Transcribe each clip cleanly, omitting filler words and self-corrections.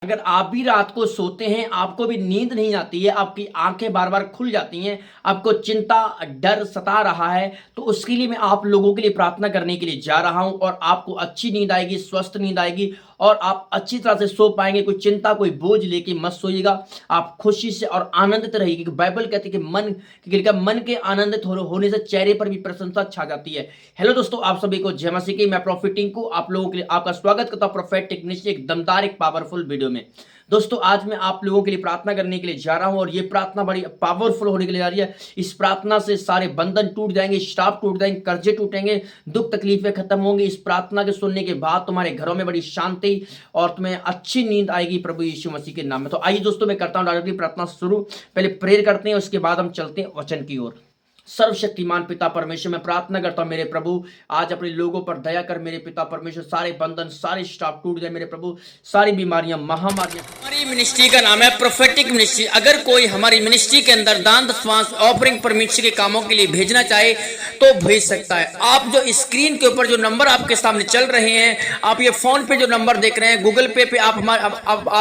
अगर आप भी रात को सोते हैं, आपको भी नींद नहीं आती है, आपकी आंखें बार बार खुल जाती हैं, आपको चिंता डर सता रहा है, तो उसके लिए मैं आप लोगों के लिए प्रार्थना करने के लिए जा रहा हूं और आपको अच्छी नींद आएगी, स्वस्थ नींद आएगी और आप अच्छी तरह से सो पाएंगे। कोई चिंता कोई बोझ लेके मत सोइएगा, आप खुशी से और आनंदित रहिए, क्योंकि बाइबल कहती है कि मन के आनंदित होने से चेहरे पर भी प्रसन्नता छा जाती है। हेलो दोस्तों, आप सभी को जय मसीह की। मैं प्रॉफिट टिंकू आप लोगों के लिए आपका स्वागत करता हूं प्रोफेटिक मिनिस्ट्री एक दमदार एक पावरफुल वीडियो में। दोस्तों, आज मैं आप लोगों के लिए प्रार्थना करने के लिए जा रहा हूं और ये प्रार्थना बड़ी पावरफुल होने के लिए जा रही है। इस प्रार्थना से सारे बंधन टूट जाएंगे, श्राप टूट जाएंगे, कर्जे टूटेंगे, दुख तकलीफें खत्म होंगी। इस प्रार्थना के सुनने के बाद तुम्हारे घरों में बड़ी शांति और तुम्हें अच्छी नींद आएगी प्रभु यीशु मसीह के नाम में। तो आइए दोस्तों, मैं करता हूं डायरेक्टली प्रार्थना शुरू। पहले प्रेयर करते हैं, उसके बाद हम चलते हैं वचन की ओर। सर्वशक्तिमान पिता परमेश्वर, मैं प्रार्थना करता हूं मेरे प्रभु, आज अपने लोगों पर दया कर मेरे पिता परमेश्वर। सारे बंधन सारे स्टाफ टूट जाए मेरे प्रभु, सारी बीमारियां महामारियां। हमारी मिनिस्ट्री का नाम है प्रोफेटिक मिनिस्ट्री। अगर कोई हमारी मिनिस्ट्री के अंदर दान दशमांश ऑफरिंग परमिशन के कामों के लिए भेजना चाहे तो भेज सकता है। आप जो स्क्रीन के ऊपर जो नंबर आपके सामने चल रहे हैं, आप ये फोन पे जो नंबर देख रहे हैं, गूगल पे पे आप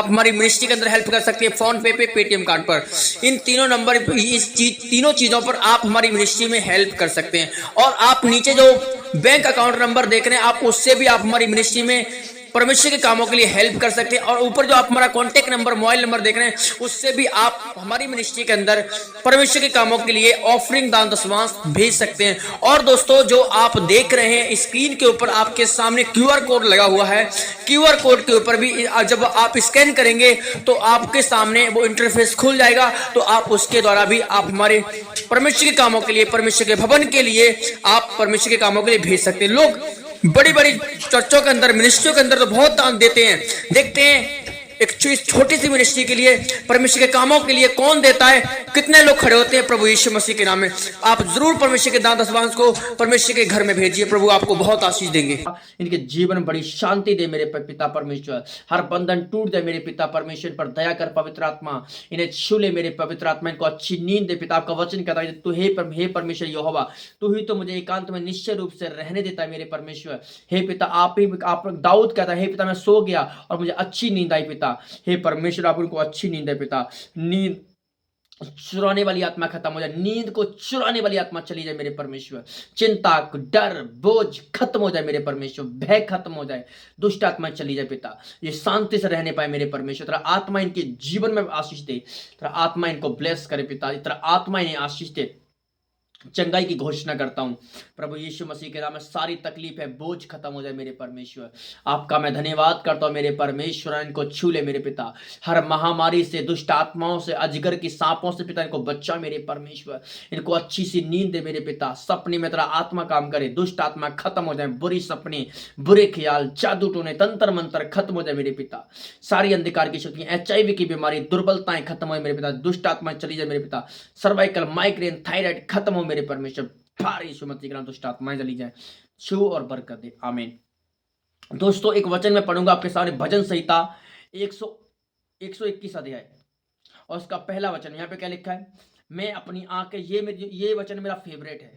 हमारी मिनिस्ट्री के अंदर हेल्प कर सकते हैं, फोन पे पे पेटीएम कार्ड पर। इन तीनों नंबर तीनों चीजों पर आप हमारी मिनिस्ट्री में हेल्प कर सकते हैं। और आप नीचे जो बैंक अकाउंट नंबर देख रहे हैं, आप उससे भी आप हमारी मिनिस्ट्री में परमेश्वर के कामों के लिए हेल्प कर सकते हैं। और ऊपर जो आप हमारा कॉन्टेक्ट नंबर मोबाइल नंबर देख रहे हैं, उससे भी आप हमारी मिनिस्ट्री के अंदर परमेश्वर के कामों के लिए ऑफरिंग दान दशमांश भेज सकते हैं। और दोस्तों, जो आप देख रहे हैं स्क्रीन के ऊपर आपके सामने क्यूआर कोड लगा हुआ है, क्यूआर कोड के ऊपर भी जब आप स्कैन करेंगे तो आपके सामने वो इंटरफेस खुल जाएगा। तो आप उसके द्वारा भी आप हमारे परमेश्वर के कामों के लिए, परमेश्वर के भवन के लिए आप परमेश्वर के कामों के लिए भेज सकते हैं। लोग बड़ी बड़ी चर्चों के अंदर, मिनिस्ट्रियों के अंदर तो बहुत दान देते हैं। देखते हैं एक छोटी सी मिनिस्ट्री के लिए, परमेश्वर के कामों के लिए कौन देता है, कितने लोग खड़े होते हैं प्रभु यीशु मसीह के नाम में। आप जरूर परमेश्वर के दान दशमांश को परमेश्वर के घर में भेजिए, प्रभु आपको बहुत आशीष देंगे। इनके जीवन में बड़ी शांति दे मेरे पिता परमेश्वर, हर बंधन टूट जाए मेरे पिता परमेश्वर पर दया कर पवित्र आत्मा, इन्हें छू ले मेरे पवित्र आत्मा, इनको अच्छी नींद दे पिता। आपका वचन कहता है तू हे परमेश्वर यहोवा, तू ही तो मुझे एकांत में निश्चय रूप से रहने देता है मेरे परमेश्वर। हे पिता, आप दाऊद कहता है हे पिता मैं सो गया और मुझे अच्छी नींद आई पिता। हे परमेश्वर, आप उनको अच्छी नींद है पिता। नींद चुराने वाली आत्मा खत्म हो जाए, नींद को चुराने वाली आत्मा चली जाए मेरे परमेश्वर। चिंता डर बोझ खत्म हो जाए मेरे परमेश्वर, भय खत्म हो जाए, दुष्ट आत्मा चली जाए पिता। ये शांति से रहने पाए मेरे परमेश्वर। तेरा आत्मा इनके जीवन में आशीष दे, तेरा आत्मा इनको ब्लेस करे पिता, तेरा आत्मा इन्हें आशीष दे। चंगाई की घोषणा करता हूं प्रभु यीशु मसीह के नाम में। सारी तकलीफ है बोझ खत्म हो जाए मेरे परमेश्वर। आपका मैं धन्यवाद करता हूं मेरे परमेश्वर, इनको छू ले मेरे पिता। हर महामारी से, दुष्ट आत्माओं से, अजगर की सांपों से पिता इनको बच्चा मेरे परमेश्वर। इनको अच्छी सी नींद दे मेरे पिता। सपने में तेरा आत्मा काम करे, दुष्ट आत्मा खत्म हो जाए, बुरी सपने बुरे ख्याल जादू टोने तंत्र मंत्र खत्म हो जाए मेरे पिता। सारी अंधकार की शक्तियां, HIV की बीमारी दुर्बलताएं खत्म हो मेरे पिता। दुष्ट आत्मा चली जाए मेरे पिता। सर्वाइकल माइग्रेन थायराइड खत्म हो मेरे परमेश्वर। भारी यीशु मसीह के नाम दुष्ट आत्माएं चली जाए, छू और बरकत दे, आमीन। दोस्तों, एक वचन मैं पढ़ूंगा आपके सामने, भजन संहिता 121 अध्याय और उसका पहला वचन। यहाँ पे क्या लिखा है, मैं अपनी आंखें, ये वचन मेरा फेवरेट है।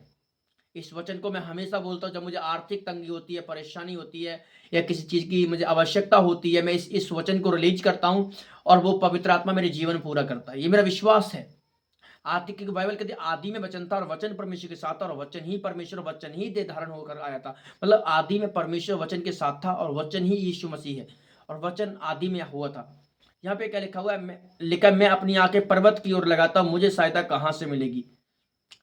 इस वचन को मैं हमेशा बोलता हूँ जब मुझे आर्थिक तंगी होती है, परेशानी होती है या किसी चीज की मुझे आवश्यकता होती है, मैं इस वचन को रिलीज करता हूँ और वो पवित्र आत्मा मेरे जीवन पूरा करता है। ये मेरा विश्वास है। आदि की बाइबल कहती है आदि में वचन था और वचन परमेश्वर के साथ था और वचन ही परमेश्वर, वचन ही देह धारण होकर आया था। मतलब आदि में परमेश्वर वचन के साथ था और वचन ही यीशु मसीह है और वचन आदि में हुआ था। यहाँ पे क्या लिखा हुआ है, लिखा मैं अपनी आंखें पर्वत की ओर लगाता हूँ, मुझे सहायता कहाँ से मिलेगी।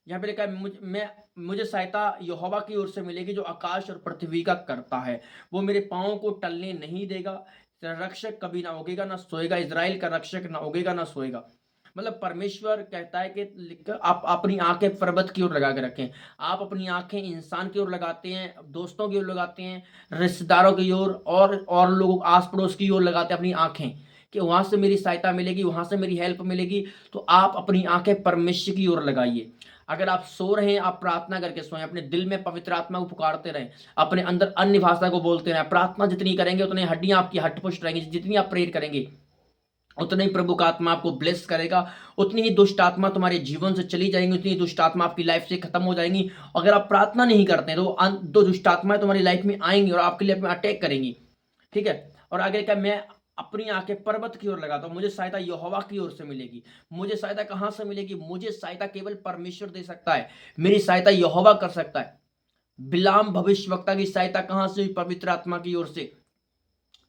यहाँ पे लिखा है मुझे सहायता यहोवा की ओर से मिलेगी जो आकाश और पृथ्वी का करता है। वो मेरे पाँव को टलने नहीं देगा। तेरा रक्षक कभी ना उगेगा ना सोएगा, इजराइल का रक्षक ना उगेगा ना सोएगा। मतलब परमेश्वर कहता है कि आप अपनी आंखें पर्वत की ओर लगा के रखें। आप अपनी आंखें इंसान की ओर लगाते हैं, दोस्तों की ओर लगाते हैं, रिश्तेदारों की ओर और लोगों आस पड़ोस की ओर लगाते हैं अपनी आंखें कि वहां से मेरी सहायता मिलेगी, वहां से मेरी हेल्प मिलेगी। तो आप अपनी आंखें परमेश्वर की ओर लगाइए। अगर आप सो रहे हैं, आप प्रार्थना करके सोएं, अपने दिल में पवित्र आत्मा को पुकारते रहें, अपने अंदर अन्य भाषा को बोलते रहें। प्रार्थना जितनी करेंगे उतनी हड्डियां आपकी हटपुष्ट रहेंगी, जितनी आप प्रेयर करेंगे उतनी ही प्रभु का आत्मा आपको ब्लेस करेगा, उतनी ही दुष्ट आत्मा तुम्हारे जीवन से चली जाएंगी, उतनी ही दुष्ट आत्मा आपकी लाइफ से खत्म हो जाएंगी। अगर आप प्रार्थना नहीं करते हैं तो दो दुष्ट आत्माएं तुम्हारी लाइफ में आएंगी और आपके लिए अटैक करेंगी। ठीक है, और आगे क्या, मैं अपनी आंखें पर्वत की ओर लगाता हूँ, मुझे सहायता यहोवा की ओर से मिलेगी। मुझे सहायता कहाँ से मिलेगी? मुझे सहायता केवल परमेश्वर दे सकता है, मेरी सहायता यहोवा कर सकता है। बिलाम भविष्यवक्ता की सहायता कहाँ से हुई? पवित्र आत्मा की ओर से।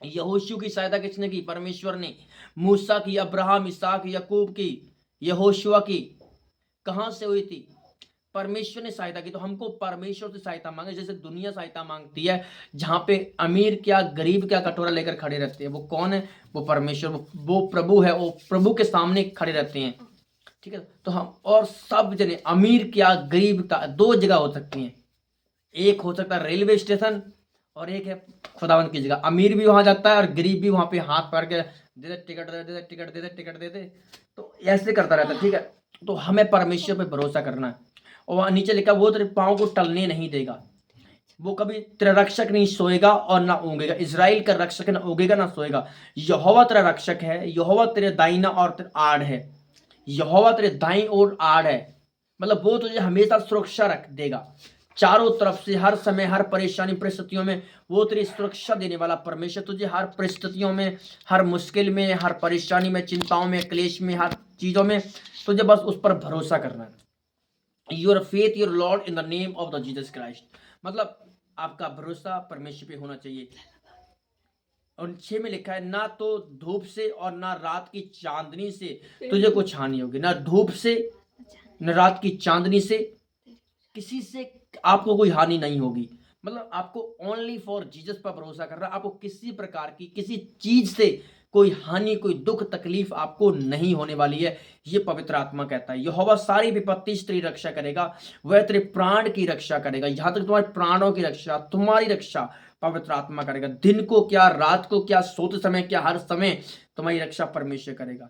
यहोशू की सहायता किसने की? परमेश्वर ने। मूसा की, अब्राहम, इसहाक, याकूब की, यहोशुआ की कहाँ से हुई थी? परमेश्वर ने सहायता की। तो हमको परमेश्वर से सहायता मांगे, जैसे दुनिया सहायता मांगती है, जहां पे अमीर क्या गरीब क्या कटोरा लेकर खड़े रहते हैं। वो कौन है? वो परमेश्वर, वो प्रभु है। वो प्रभु के सामने खड़े रहते हैं, ठीक है। तो हम और सब जने, अमीर क्या गरीब का, दो जगह हो सकती हैं। एक हो सकता है रेलवे स्टेशन, और एक है खुदावंत की जगह। अमीर भी वहां जाता है और गरीब भी वहां पे हाथ पकड़ के दे दे टिकट, दे दे टिकट, दे दे टिकट, दे दे। तो ऐसे करता रहता है, ठीक है। तो हमें परमेश्वर पे भरोसा करना है। और वहां नीचे लिखा, वो तेरे पाँव को टलने नहीं देगा। वो कभी तेरा रक्षक नहीं सोएगा और ना ऊँगेगा। इज़राइल का रक्षक ना ऊँगेगा ना सोएगा। यहोवा तेरा रक्षक है, यहोवा तेरे दाहिना और तेरा आड़ है। यहोवा तेरे दाईं ओर आड़ है, मतलब वो तुझे हमेशा सुरक्षा रख देगा चारों तरफ से, हर समय, हर परेशानी परिस्थितियों में। वो तेरी सुरक्षा देने वाला परमेश्वर तुझे हर परिस्थितियों में, हर मुश्किल में, हर परेशानी में, चिंताओं में, क्लेश में, हर चीजों में तुझे बस उस पर भरोसा करना है। Your faith your Lord in the name of the Jesus Christ, मतलब आपका भरोसा परमेश्वर पे होना चाहिए। और 6 में लिखा है, ना तो धूप से और ना रात की चांदनी से तुझे कुछ हानि होगी। ना धूप से, न रात की चांदनी से, किसी से आपको कोई हानि नहीं होगी। मतलब आपको ओनली फॉर जीसस पर भरोसा करना। आपको किसी प्रकार की किसी चीज से कोई हानि, कोई दुख तकलीफ आपको नहीं होने वाली है, ये पवित्र आत्मा कहता है। यहोवा सारी विपत्ति से तेरी रक्षा करेगा, वह तेरे प्राण की रक्षा करेगा। यहां तक तुम्हारे प्राणों की रक्षा, तुम्हारी रक्षा पवित्र आत्मा करेगा। दिन को क्या, रात को क्या, सोते समय क्या, हर समय तुम्हारी रक्षा परमेश्वर करेगा।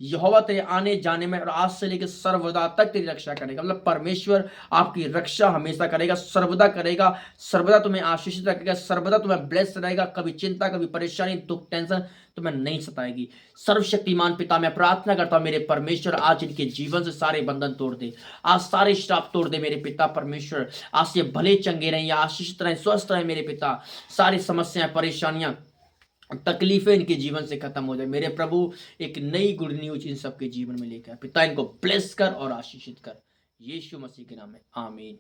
यहोवा तेरे आने जाने में और आज से लेकर सर्वदा तक तेरी रक्षा करेगा। मतलब परमेश्वर आपकी रक्षा हमेशा करेगा, सर्वदा करेगा, सर्वदा तुम्हें आशीषित रखेगा, सर्वदा तुम्हें ब्लेस रहेगा। कभी चिंता, कभी परेशानी, दुख, टेंशन तुम्हें नहीं सताएगी। सर्वशक्तिमान पिता, मैं प्रार्थना करता हूं मेरे परमेश्वर, आज इनके जीवन से सारे बंधन तोड़ दे, आज सारे श्राप तोड़ दे मेरे पिता परमेश्वर। आज से भले चंगे रहें, आशीषित रहें, स्वस्थ रहें मेरे पिता। सारी समस्याएं, परेशानियां, तकलीफें इनके जीवन से खत्म हो जाए मेरे प्रभु। एक नई गुड न्यूज इन सबके जीवन में लेकर पिता, इनको ब्लेस कर और आशीषित कर, यीशु मसीह के नाम में, आमीन।